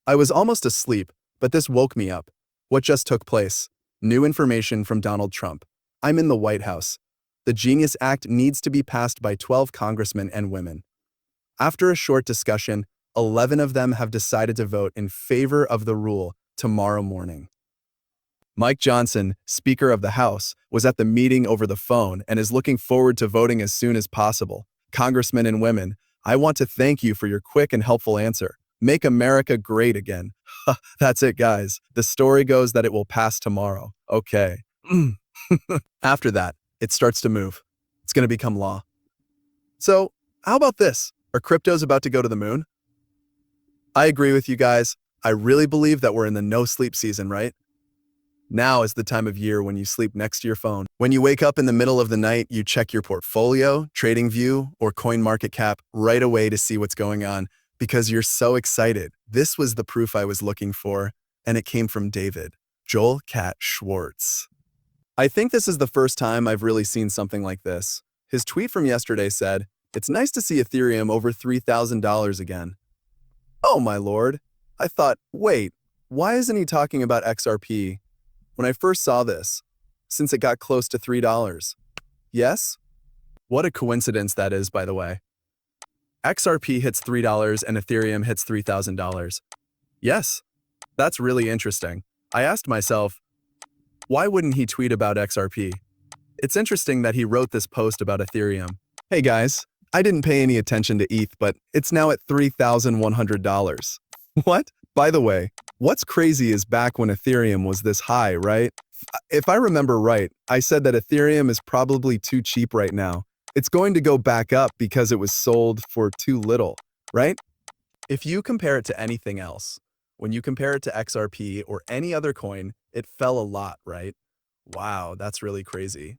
I was almost asleep, but this woke me up. What just took place? New information from Donald Trump. I'm in the White House. The Genius Act needs to be passed by 12 congressmen and women. After a short discussion, 11 of them have decided to vote in favor of the rule tomorrow morning. Mike Johnson, Speaker of the House, was at the meeting over the phone and is looking forward to voting as soon as possible. Congressmen and women, I want to thank you for your quick and helpful answer. Make America great again. That's it, guys. The story goes that it will pass tomorrow. Okay. After that, it starts to move. It's going to become law. So, how about this? Are cryptos about to go to the moon? I agree with you guys. I really believe that we're in the no-sleep season, right? Now is the time of year when you sleep next to your phone. When you wake up in the middle of the night, you check your portfolio, TradingView, or CoinMarketCap right away to see what's going on because you're so excited. This was the proof I was looking for, and it came from David, Joel Cat Schwartz. I think this is the first time I've really seen something like this. His tweet from yesterday said, "It's nice to see Ethereum over $3,000 again." Oh my lord. I thought, wait, why isn't he talking about XRP? When I first saw this, since it got close to $3. Yes? What a coincidence that is, by the way. XRP hits $3 and Ethereum hits $3,000. Yes, that's really interesting. I asked myself, why wouldn't he tweet about XRP? It's interesting that he wrote this post about Ethereum. Hey guys, I didn't pay any attention to ETH, but it's now at $3,100. What? By the way, what's crazy is back when Ethereum was this high, right? If I remember right, I said that Ethereum is probably too cheap right now. It's going to go back up because it was sold for too little, right? If you compare it to anything else, when you compare it to XRP or any other coin, it fell a lot, right? Wow, that's really crazy.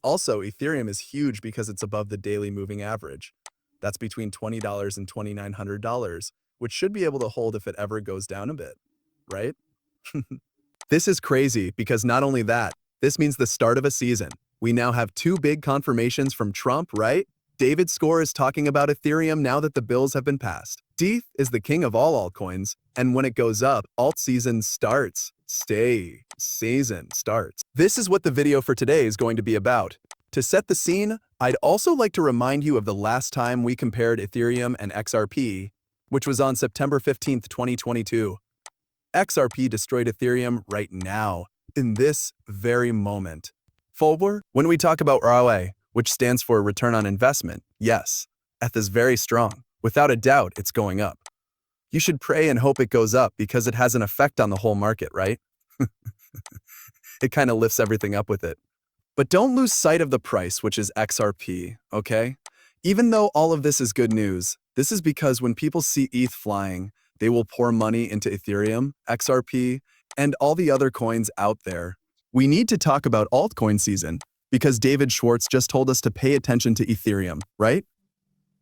Also, Ethereum is huge because it's above the daily moving average. That's between $20 and $2,900, which should be able to hold if it ever goes down a bit, right? This is crazy because not only that, this means the start of a season. We now have two big confirmations from Trump, right? David Score is talking about Ethereum now that the bills have been passed. ETH is the king of all altcoins, and when it goes up, alt season starts. Season starts. This is what the video for today is going to be about. To set the scene, I'd also like to remind you of the last time we compared Ethereum and XRP, which was on September 15th, 2022. XRP destroyed Ethereum right now, in this very moment. Forward, when we talk about ROI, which stands for return on investment, yes, ETH is very strong. Without a doubt, it's going up. You should pray and hope it goes up because it has an effect on the whole market, right? It kind of lifts everything up with it. But don't lose sight of the price, which is XRP, okay? Even though all of this is good news, this is because when people see ETH flying, they will pour money into Ethereum, XRP, and all the other coins out there. We need to talk about altcoin season because David Schwartz just told us to pay attention to Ethereum, right?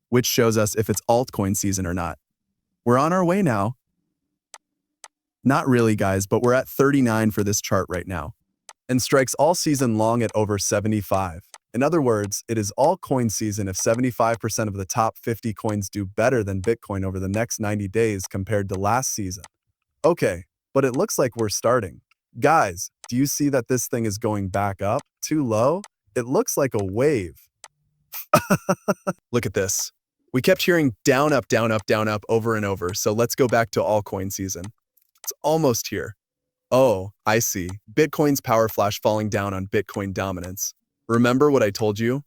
Which shows us if it's altcoin season or not. We're on our way now. Not really, guys, but we're at 39 for this chart right now, and strikes all season long at over 75. In other words, it is all coin season if 75% of the top 50 coins do better than Bitcoin over the next 90 days compared to last season. Okay, but it looks like we're starting. Guys, do you see that this thing is going back up? Too low? It looks like a wave. Look at this. We kept hearing down, up, down, up, down, up over and over, so let's go back to altcoin season. It's almost here. Oh, I see. Bitcoin's power flash falling down on Bitcoin dominance. Remember what I told you?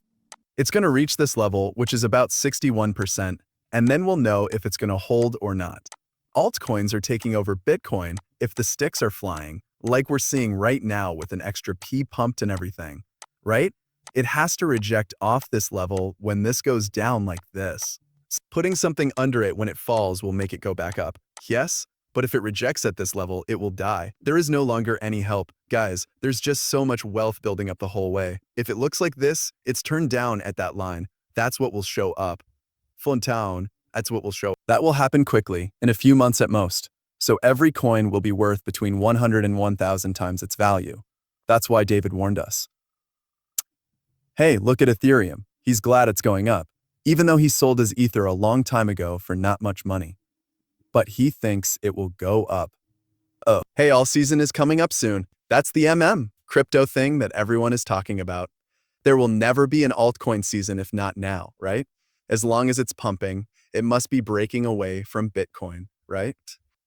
It's going to reach this level, which is about 61%, and then we'll know if it's going to hold or not. Altcoins are taking over Bitcoin if the sticks are flying, like we're seeing right now with an extra P pumped and everything, right? It has to reject off this level when this goes down like this. Putting something under it when it falls will make it go back up. Yes? But if it rejects at this level, it will die. There is no longer any help. Guys, there's just so much wealth building up the whole way. If it looks like this, it's turned down at that line. That's what will show up. Full town, that's what will show. That will happen quickly, in a few months at most. So every coin will be worth between 100 and 1,000 times its value. That's why David warned us. Hey, look at Ethereum. He's glad it's going up, even though he sold his Ether a long time ago for not much money. but he thinks it will go up. Oh, hey, all season is coming up soon. That's the crypto thing that everyone is talking about. There will never be an altcoin season if not now, right? As long as it's pumping, it must be breaking away from Bitcoin, right?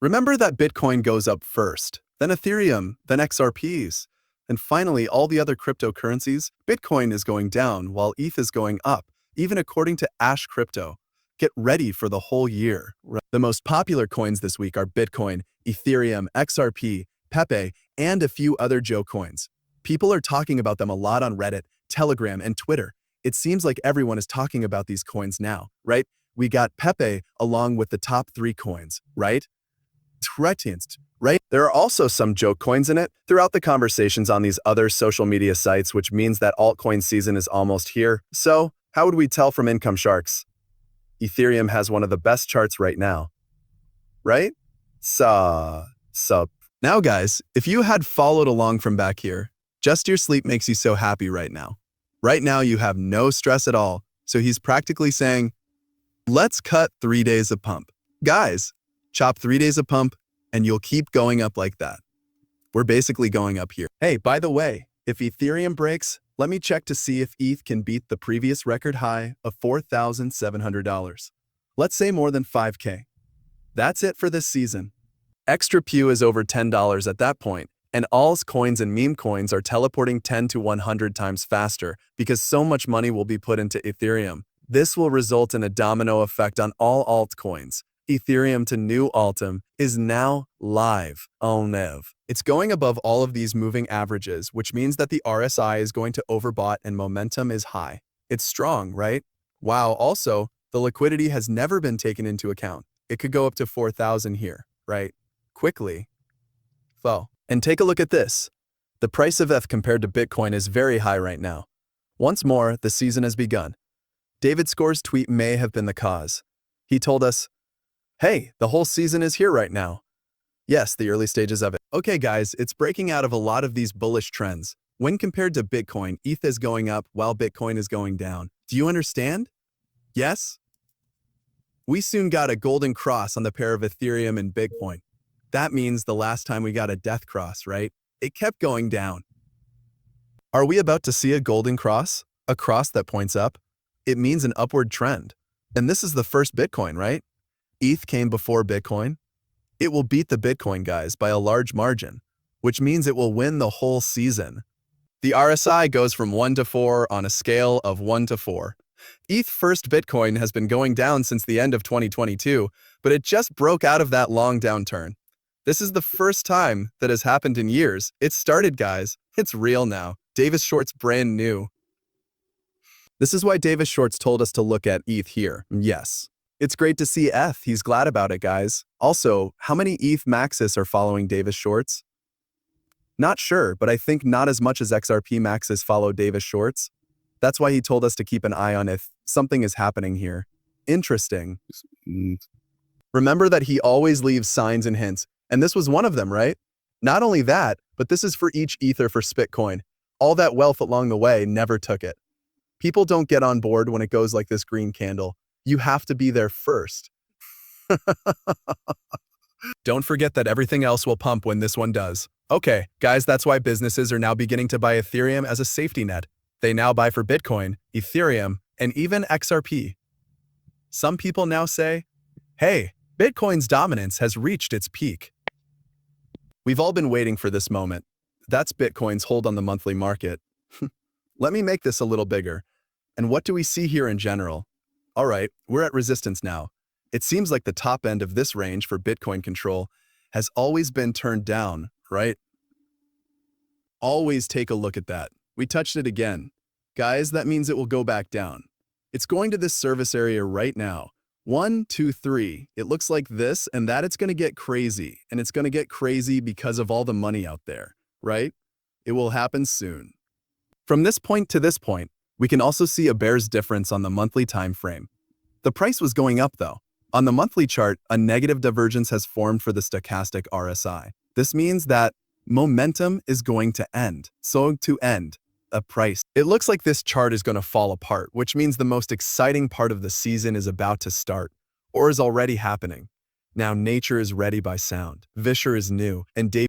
Remember that Bitcoin goes up first, then Ethereum, then XRPs, and finally all the other cryptocurrencies. Bitcoin is going down while ETH is going up, even according to Ash Crypto. Get ready for the whole year. The most popular coins this week are Bitcoin, Ethereum, XRP, Pepe, and a few other Joe coins. People are talking about them a lot on Reddit, Telegram, and Twitter. It seems like everyone is talking about these coins now, right? We got Pepe along with the top 3 coins, right? Right? There are also some joke coins in it throughout the conversations on these other social media sites, which means that altcoin season is almost here. So, how would we tell from income sharks? Ethereum has one of the best charts right now, right? Now, guys, if you had followed along from back here, just your sleep makes you so happy right now. Right now, you have no stress at all. So he's practically saying, let's cut 3 days of pump. Guys, chop 3 days of pump and you'll keep going up like that. We're basically going up here. Hey, by the way, if Ethereum breaks, let me check to see if ETH can beat the previous record high of $4,700. Let's say more than 5K. That's it for this season. Extra Pew is over $10 at that point, and all's coins and meme coins are teleporting 10 to 100 times faster because so much money will be put into Ethereum. This will result in a domino effect on all altcoins. Ethereum to new Altum is now live. Oh, Nev. It's going above all of these moving averages, which means that the RSI is going to overbought and momentum is high. It's strong, right? Wow, also, the liquidity has never been taken into account. It could go up to 4,000 here, right? Quickly. And take a look at this. The price of ETH compared to Bitcoin is very high right now. Once more, the season has begun. David Score's tweet may have been the cause. He told us, hey, the whole season is here right now. Yes, the early stages of it. Okay, guys, it's breaking out of a lot of these bullish trends. When compared to Bitcoin, ETH is going up while Bitcoin is going down. Do you understand? Yes? We soon got a golden cross on the pair of Ethereum and Bitcoin. That means the last time we got a death cross, right? It kept going down. Are we about to see a golden cross? A cross that points up? It means an upward trend. And this is the first Bitcoin, right? ETH came before Bitcoin. It will beat the Bitcoin guys by a large margin, which means it will win the whole season. The RSI goes from 1 to 4 on a scale of 1 to 4. ETH first Bitcoin has been going down since the end of 2022, but it just broke out of that long downturn. This is the first time that has happened in years. It started, guys. It's real now. Davis Schwartz brand new. This is why Davis Schwartz told us to look at ETH here. Yes. It's great to see ETH. He's glad about it, guys. Also, how many ETH maxis are following Davis Schwartz? Not sure, but I think not as much as XRP maxis follow Davis Schwartz. That's why he told us to keep an eye on if something is happening here. Interesting. Remember that he always leaves signs and hints, and this was one of them, right? Not only that, but this is for each Ether for Spitcoin. All that wealth along the way never took it. People don't get on board when it goes like this green candle. You have to be there first. Don't forget that everything else will pump when this one does. Okay, guys, that's why businesses are now beginning to buy Ethereum as a safety net. They now buy for Bitcoin, Ethereum, and even XRP. Some people now say, hey, Bitcoin's dominance has reached its peak. We've all been waiting for this moment. That's Bitcoin's hold on the monthly market. Let me make this a little bigger. And what do we see here in general? All right, we're at resistance now. It seems like the top end of this range for Bitcoin control has always been turned down, right? Always take a look at that. We touched it again. Guys, that means it will go back down. It's going to this service area right now. 1, 2, 3. It looks like this and that it's going to get crazy. And it's going to get crazy because of all the money out there, right? It will happen soon. From this point to this point, we can also see a bear's difference on the monthly time frame. The price was going up though. On the monthly chart, a negative divergence has formed for the stochastic RSI. This means that momentum is going to end. So to end, a price. It looks like this chart is going to fall apart, which means the most exciting part of the season is about to start, or is already happening. Now nature is ready by sound. Vischer is new, and